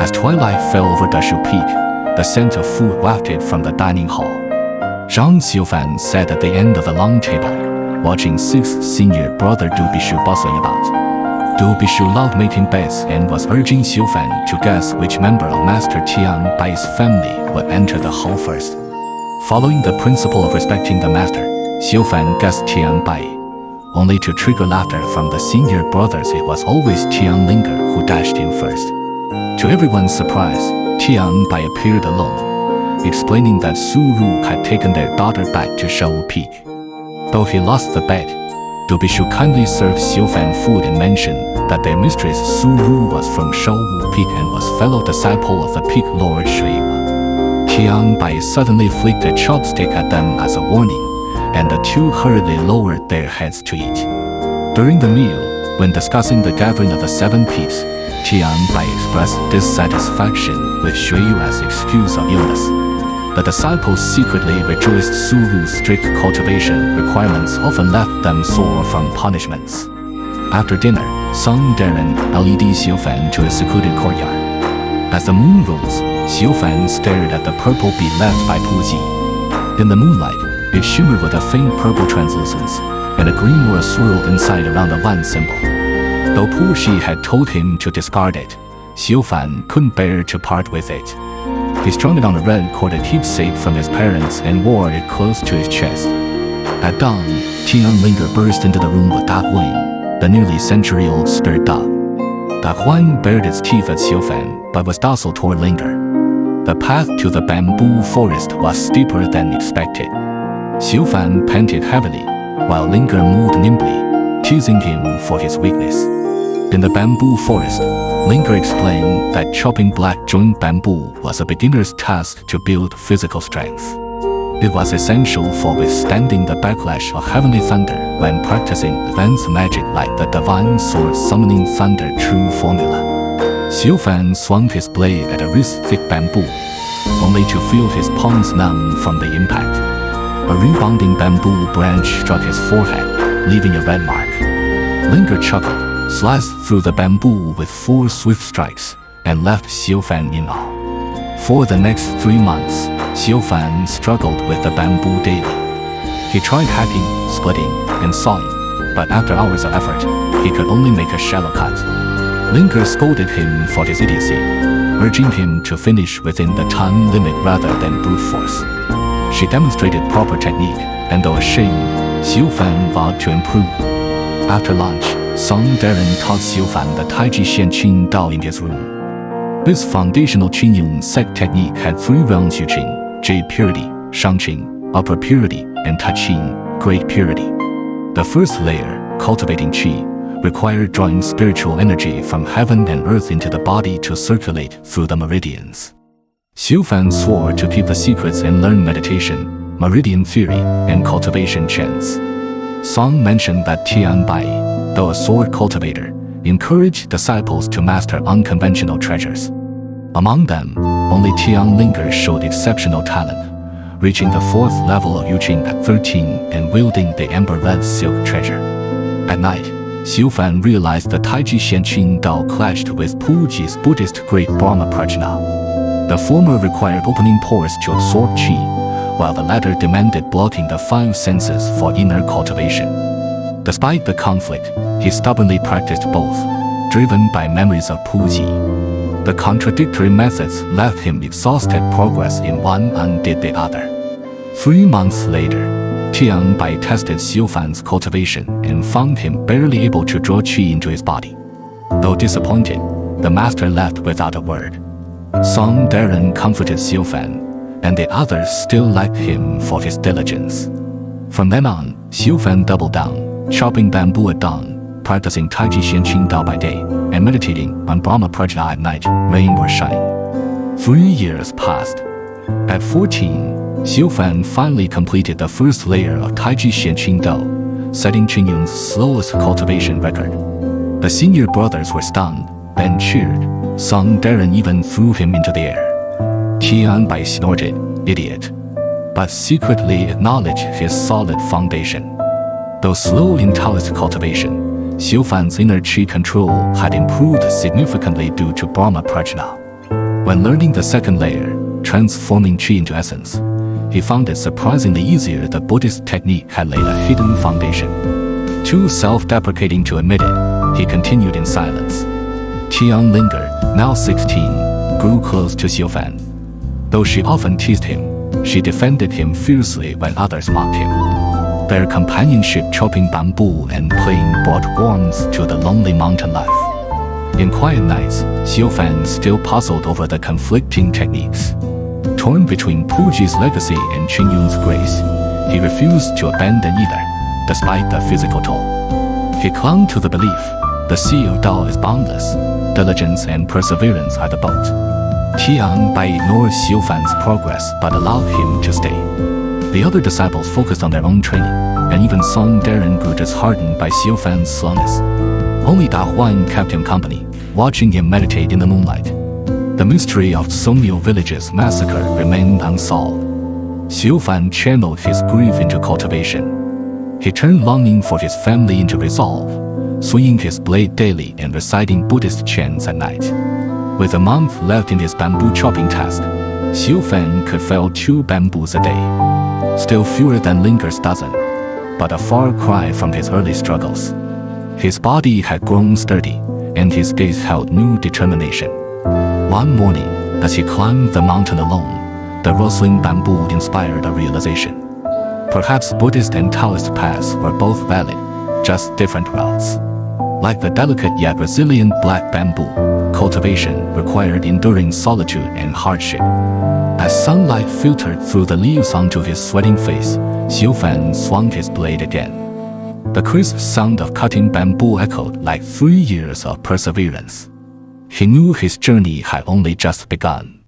As twilight fell over Dashu Peak, the scent of food wafted from the dining hall. Zhang Xiufan sat at the end of the long table, watching sixth senior brother Du Bishu bustling about. Du Bishu loved making bets and was urging Xiufan to guess which member of Master Tian Bai's family would enter the hall first. Following the principle of respecting the master, Xiufan guessed Tian Bai, only to trigger laughter from the senior brothers. It was always Tian Linger who dashed in first. To everyone's surprise, Tian Bai appeared alone, explaining that Su Ru had taken their daughter back to Shawu Peak. Though he lost the bet, Du Bishu kindly served Xiufan food and mentioned that their mistress Su Ru was from Shawu Peak and was fellow disciple of the Peak Lord Shui. Tian Bai suddenly flicked a chopstick at them as a warning, and the two hurriedly lowered their heads to eat. During the meal, when discussing the gathering of the 7 peaks, Tian Bai expressed dissatisfaction with Shui Yu's excuse of illness. The disciples secretly rejoiced Su Ru's strict cultivation requirements often left them sore from punishments. After dinner, Song Darren led Xiufan to a secluded courtyard. As the moon rose, Xiufan stared at the purple bead left by Pu Ji. In the moonlight, it shimmered with a faint purple translucence, and a green aura swirled inside around the Wan symbol. Though Pu Ji had told him to discard it, Xiufan couldn't bear to part with it. He strung it on a red corded keepsake from his parents and wore it close to his chest. At dawn, Tian Linger burst into the room with Da Huan, the nearly century-old spirit dog. Da Huan bared its teeth at Xiufan, but was docile toward Linger. The path to the bamboo forest was steeper than expected. Xiufan panted heavily, while Linger moved nimbly, teasing him for his weakness. In the bamboo forest, Linger explained that chopping black-joint bamboo was a beginner's task to build physical strength. It was essential for withstanding the backlash of heavenly thunder when practicing advanced magic like the divine sword summoning thunder true formula. Xiufan swung his blade at a wrist-thick bamboo, only to feel his palms numb from the impact. A rebounding bamboo branch struck his forehead, leaving a red mark. Linger chuckled, sliced through the bamboo with 4 swift strikes, and left Xiufan in awe. For the next 3 months, Xiufan struggled with the bamboo daily. He tried hacking, splitting, and sawing, but after hours of effort, he could only make a shallow cut. Linger scolded him for his idiocy, urging him to finish within the time limit rather than brute force. She demonstrated proper technique, and though ashamed, Xiufan vowed to improve. After lunch, Song Darren taught Xiufan the Taiji Xianqing Dao in his room. This foundational Qingyun sect technique had 3 realms: Yuqing, jade purity; Shangqing, upper purity; and Taiqing, great purity. The first layer, cultivating qi, required drawing spiritual energy from heaven and earth into the body to circulate through the meridians. Xiufan swore to keep the secrets and learn meditation, meridian theory, and cultivation chants. Song mentioned that Tian Bai, though a sword cultivator, encouraged disciples to master unconventional treasures. Among them, only Tian Linger showed exceptional talent, reaching the 4th level of Yuqing at 13 and wielding the amber red silk treasure. At night, Xiufan realized the Taiji Xianqing Dao clashed with Pu Ji's Buddhist Great Brahma Prajna. The former required opening pores to absorb qi, while the latter demanded blocking the 5 senses for inner cultivation. Despite the conflict, he stubbornly practiced both, driven by memories of Pu Ji. The contradictory methods left him exhausted. Progress in one undid the other. 3 months later, Tian Bai tested Xiufan's cultivation and found him barely able to draw qi into his body. Though disappointed, the master left without a word. Song Darren comforted Xiufan, and the others still liked him for his diligence. From then on, Xiufan doubled down, chopping bamboo at dawn, practicing Taiji Xianqing Dao by day, and meditating on Brahma Prajna at night, rain or shine. 3 years passed. At 14, Xiufan finally completed the first layer of Taiji Xianqing Dao, setting Qingyun's slowest cultivation record. The senior brothers were stunned, then cheered. Song Darren even threw him into the air. Tian Bai snorted, "Idiot," but secretly acknowledged his solid foundation. Though slow in Taoist cultivation, Xiufan's inner qi control had improved significantly due to Brahma Prajna. When learning the second layer, transforming qi into essence, he found it surprisingly easier. The Buddhist technique had laid a hidden foundation. Too self-deprecating to admit it, he continued in silence. Tian lingered, now 16, grew close to Xiufan. Though she often teased him, she defended him fiercely when others mocked him. Their companionship chopping bamboo and playing brought warmth to the lonely mountain life. In quiet nights, Xiufan still puzzled over the conflicting techniques. Torn between Puji's legacy and Qinyun's grace, he refused to abandon either, despite the physical toll. He clung to the belief, the sea of Tao is boundless, diligence and perseverance are the boat. Tian Bai ignored Xiufan's progress but allowed him to stay. The other disciples focused on their own training, and even Song Darren grew disheartened by Xiufan's slowness. Only Da Huan kept him company, watching him meditate in the moonlight. The mystery of Songmiu village's massacre remained unsolved. Xiufan channeled his grief into cultivation. He turned longing for his family into resolve, swinging his blade daily and reciting Buddhist chants at night. With a month left in his bamboo chopping task, Xiufan could fell 2 bamboos a day. Still fewer than Linger's dozen, but a far cry from his early struggles. His body had grown sturdy, and his gaze held new determination. One morning, as he climbed the mountain alone, the rustling bamboo inspired a realization. Perhaps Buddhist and Taoist paths were both valid, just different routes. Like the delicate yet resilient black bamboo, cultivation required enduring solitude and hardship. As sunlight filtered through the leaves onto his sweating face, Xiufan swung his blade again. The crisp sound of cutting bamboo echoed like 3 years of perseverance. He knew his journey had only just begun.